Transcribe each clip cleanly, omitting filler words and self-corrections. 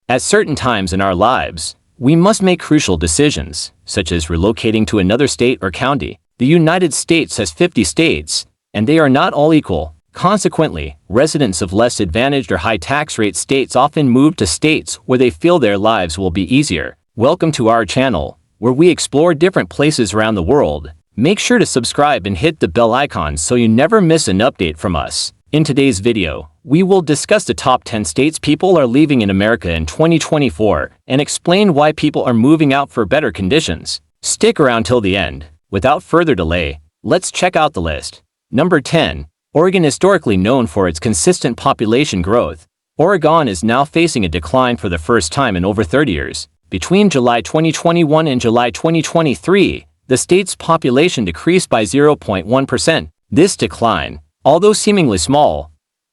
At certain times in our lives, we must make crucial decisions, such as relocating to another state or county. The United States has 50 states, and they are not all equal. Consequently, residents of less advantaged or high tax rate states often move to states where they feel their lives will be easier. Welcome to our channel, where we explore different places around the world. Make sure to subscribe and hit the bell icon so you never miss an update from us. In today's video, we will discuss the top 10 states people are leaving in America in 2024 and explain why people are moving out for better conditions. Stick around till the end. Without further delay, let's check out the list. Number 10. Oregon. Historically known for its consistent population growth, Oregon is now facing a decline for the first time in over 30 years. Between July 2021 and July 2023, the state's population decreased by 0.1%. This decline, although seemingly small,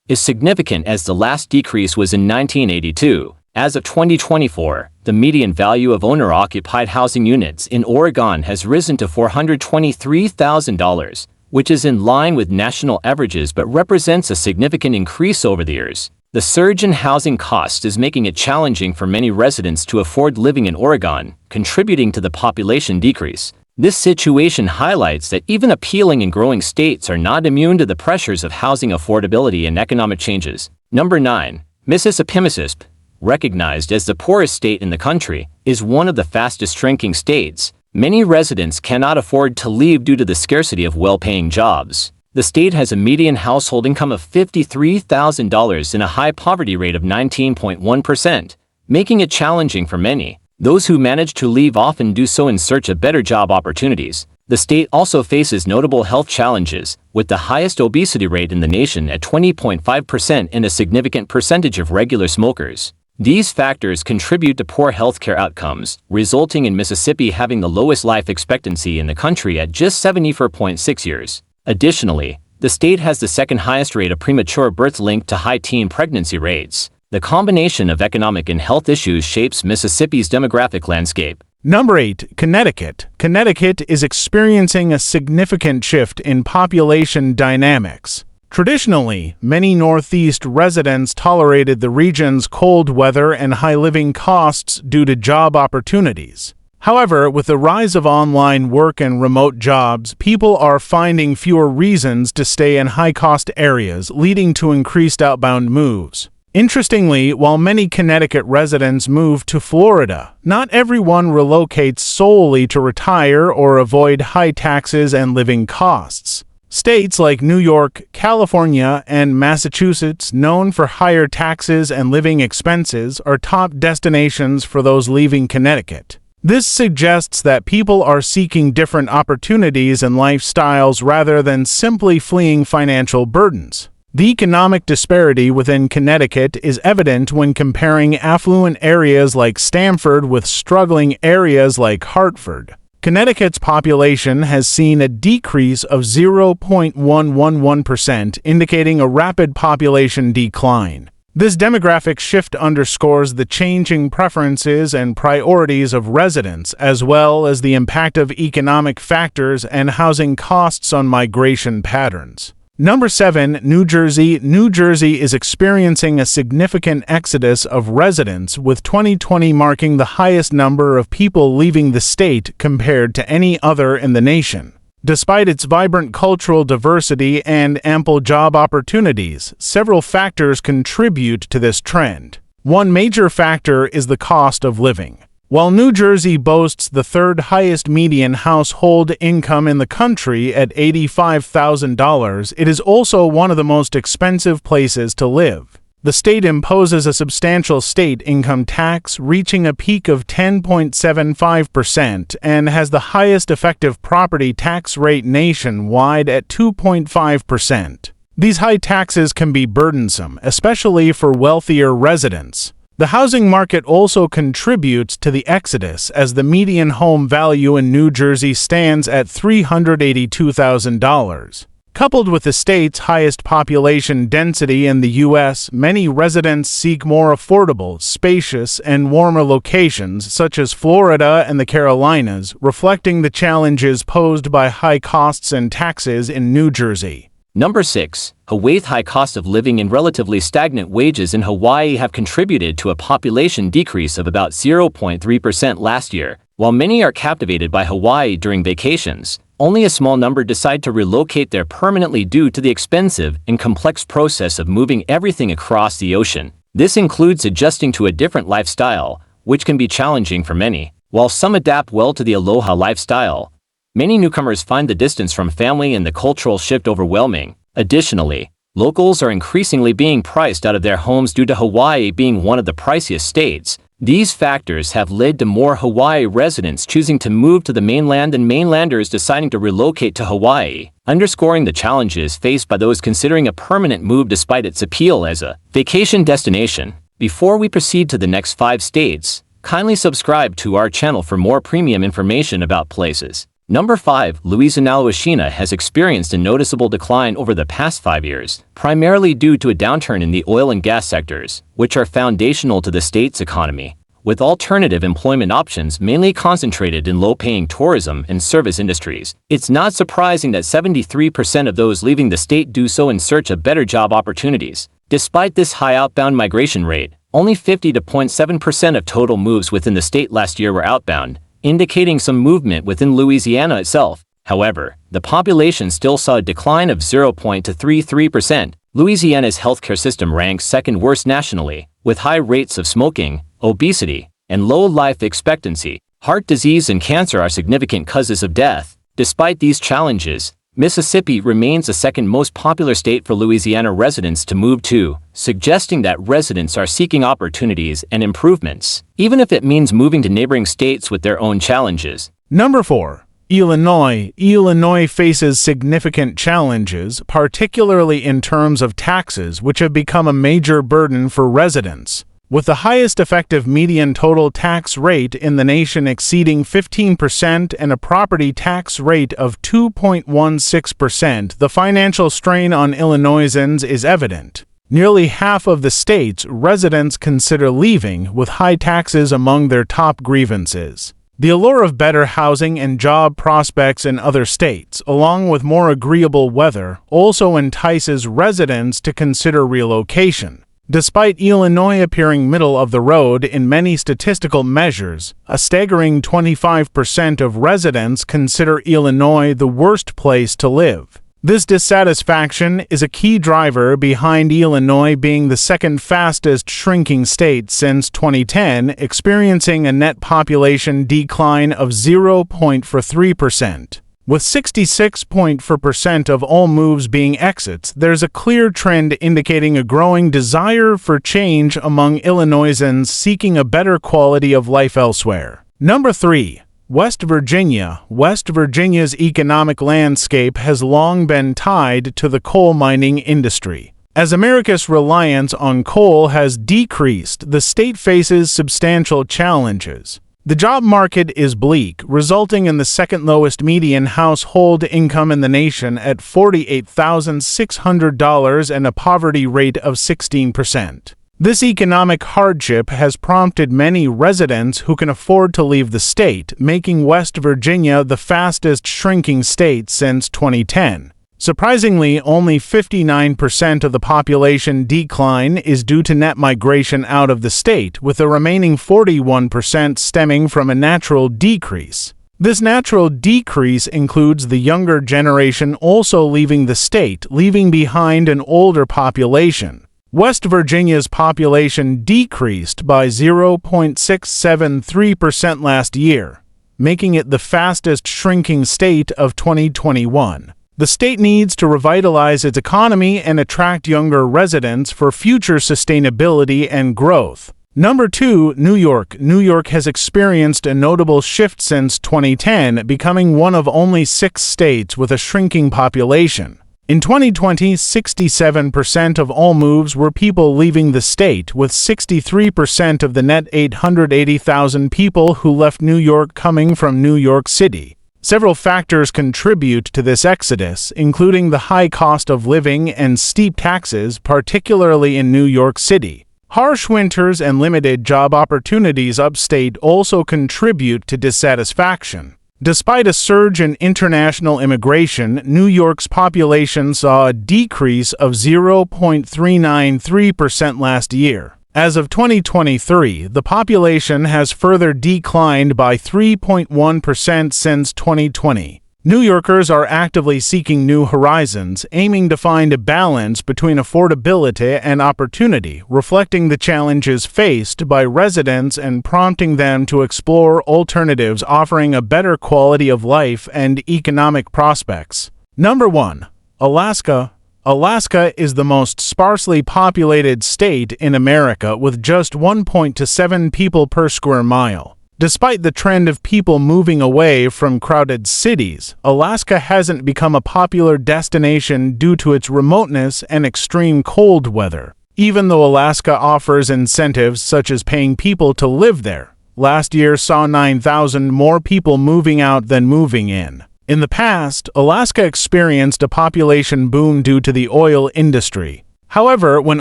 is significant as the last decrease was in 1982. As of 2024, the median value of owner-occupied housing units in Oregon has risen to $423,000, which is in line with national averages but represents a significant increase over the years. The surge in housing costs is making it challenging for many residents to afford living in Oregon, contributing to the population decrease. This situation highlights that even appealing and growing states are not immune to the pressures of housing affordability and economic changes. Number 9. Mississippi. Mississippi, recognized as the poorest state in the country, is one of the fastest shrinking states. Many residents cannot afford to leave due to the scarcity of well-paying jobs. The state has a median household income of $53,000 and a high poverty rate of 19.1%, making it challenging for many. Those who manage to leave often do so in search of better job opportunities. The state also faces notable health challenges, with the highest obesity rate in the nation at 20.5% and a significant percentage of regular smokers. These factors contribute to poor healthcare outcomes, resulting in Mississippi having the lowest life expectancy in the country at just 74.6 years. Additionally, the state has the second highest rate of premature births linked to high teen pregnancy rates. The combination of economic and health issues shapes Mississippi's demographic landscape. Number 8. Connecticut. Connecticut is experiencing a significant shift in population dynamics. Traditionally, many Northeast residents tolerated the region's cold weather and high living costs due to job opportunities. However, with the rise of online work and remote jobs, people are finding fewer reasons to stay in high-cost areas, leading to increased outbound moves. Interestingly, while many Connecticut residents move to Florida, not everyone relocates solely to retire or avoid high taxes and living costs. States like New York, California, and Massachusetts, known for higher taxes and living expenses, are top destinations for those leaving Connecticut. This suggests that people are seeking different opportunities and lifestyles rather than simply fleeing financial burdens. The economic disparity within Connecticut is evident when comparing affluent areas like Stamford with struggling areas like Hartford. Connecticut's population has seen a decrease of 0.111%, indicating a rapid population decline. This demographic shift underscores the changing preferences and priorities of residents, as well as the impact of economic factors and housing costs on migration patterns. Number 7. New Jersey. New Jersey is experiencing a significant exodus of residents, with 2020 marking the highest number of people leaving the state compared to any other in the nation. Despite its vibrant cultural diversity and ample job opportunities, several factors contribute to this trend. One major factor is the cost of living. While New Jersey boasts the third highest median household income in the country at $85,000, it is also one of the most expensive places to live. The state imposes a substantial state income tax, reaching a peak of 10.75%, and has the highest effective property tax rate nationwide at 2.5%. These high taxes can be burdensome, especially for wealthier residents. The housing market also contributes to the exodus, as the median home value in New Jersey stands at $382,000. Coupled with the state's highest population density in the U.S., many residents seek more affordable, spacious, and warmer locations such as Florida and the Carolinas, reflecting the challenges posed by high costs and taxes in New Jersey. Number 6. Hawaii's high cost of living and relatively stagnant wages in Hawaii have contributed to a population decrease of about 0.3% last year. While many are captivated by Hawaii during vacations, only a small number decide to relocate there permanently due to the expensive and complex process of moving everything across the ocean. This includes adjusting to a different lifestyle, which can be challenging for many. While some adapt well to the aloha lifestyle, many newcomers find the distance from family and the cultural shift overwhelming. Additionally, locals are increasingly being priced out of their homes due to Hawaii being one of the priciest states. These factors have led to more Hawaii residents choosing to move to the mainland and mainlanders deciding to relocate to Hawaii, underscoring the challenges faced by those considering a permanent move despite its appeal as a vacation destination. Before we proceed to the next 5 states, kindly subscribe to our channel for more premium information about places. Number 5. Louisiana has experienced a noticeable decline over the past 5 years, primarily due to a downturn in the oil and gas sectors, which are foundational to the state's economy, with alternative employment options mainly concentrated in low-paying tourism and service industries. It's not surprising that 73% of those leaving the state do so in search of better job opportunities. Despite this high outbound migration rate, only 50.7% of total moves within the state last year were outbound, indicating some movement within Louisiana itself. However, the population still saw a decline of 0.33%. Louisiana's healthcare system ranks second worst nationally, with high rates of smoking, obesity, and low life expectancy. Heart disease and cancer are significant causes of death. Despite these challenges, Mississippi remains the second most popular state for Louisiana residents to move to, suggesting that residents are seeking opportunities and improvements, even if it means moving to neighboring states with their own challenges. Number 4. Illinois. Illinois faces significant challenges, particularly in terms of taxes, which have become a major burden for residents. With the highest effective median total tax rate in the nation exceeding 15% and a property tax rate of 2.16%, the financial strain on Illinoisans is evident. Nearly half of the state's residents consider leaving, with high taxes among their top grievances. The allure of better housing and job prospects in other states, along with more agreeable weather, also entices residents to consider relocation. Despite Illinois appearing middle of the road in many statistical measures, a staggering 25% of residents consider Illinois the worst place to live. This dissatisfaction is a key driver behind Illinois being the second fastest shrinking state since 2010, experiencing a net population decline of 0.43%. With 66% of all moves being exits, there's a clear trend indicating a growing desire for change among Illinoisans seeking a better quality of life elsewhere. Number 3. West Virginia. West Virginia's economic landscape has long been tied to the coal mining industry. As America's reliance on coal has decreased, the state faces substantial challenges. The job market is bleak, resulting in the second lowest median household income in the nation at $48,600 and a poverty rate of 16%. This economic hardship has prompted many residents who can afford to leave the state, making West Virginia the fastest shrinking state since 2010. Surprisingly, only 59% of the population decline is due to net migration out of the state, with the remaining 41% stemming from a natural decrease. This natural decrease includes the younger generation also leaving the state, leaving behind an older population. West Virginia's population decreased by 0.673% last year, making it the fastest shrinking state of 2021. The state needs to revitalize its economy and attract younger residents for future sustainability and growth. Number 2. New York. New York has experienced a notable shift since 2010, becoming one of only 6 states with a shrinking population. In 2020, 67% of all moves were people leaving the state, with 63% of the net 880,000 people who left New York coming from New York City. Several factors contribute to this exodus, including the high cost of living and steep taxes, particularly in New York City. Harsh winters and limited job opportunities upstate also contribute to dissatisfaction. Despite a surge in international immigration, New York's population saw a decrease of 0.393% last year. As of 2023, the population has further declined by 3.1% since 2020. New Yorkers are actively seeking new horizons, aiming to find a balance between affordability and opportunity, reflecting the challenges faced by residents and prompting them to explore alternatives offering a better quality of life and economic prospects. Number 1. Alaska. Alaska is the most sparsely populated state in America with just 1.7 people per square mile. Despite the trend of people moving away from crowded cities, Alaska hasn't become a popular destination due to its remoteness and extreme cold weather. Even though Alaska offers incentives such as paying people to live there, last year saw 9,000 more people moving out than moving in. In the past, Alaska experienced a population boom due to the oil industry. However, when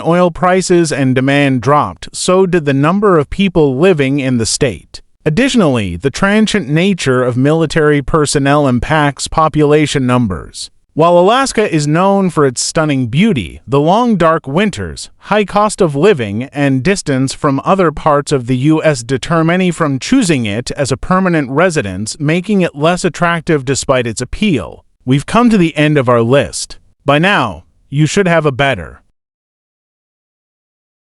oil prices and demand dropped, so did the number of people living in the state. Additionally, the transient nature of military personnel impacts population numbers. While Alaska is known for its stunning beauty, the long dark winters, high cost of living, and distance from other parts of the U.S. deter many from choosing it as a permanent residence, making it less attractive despite its appeal. We've come to the end of our list. By now, you should have a better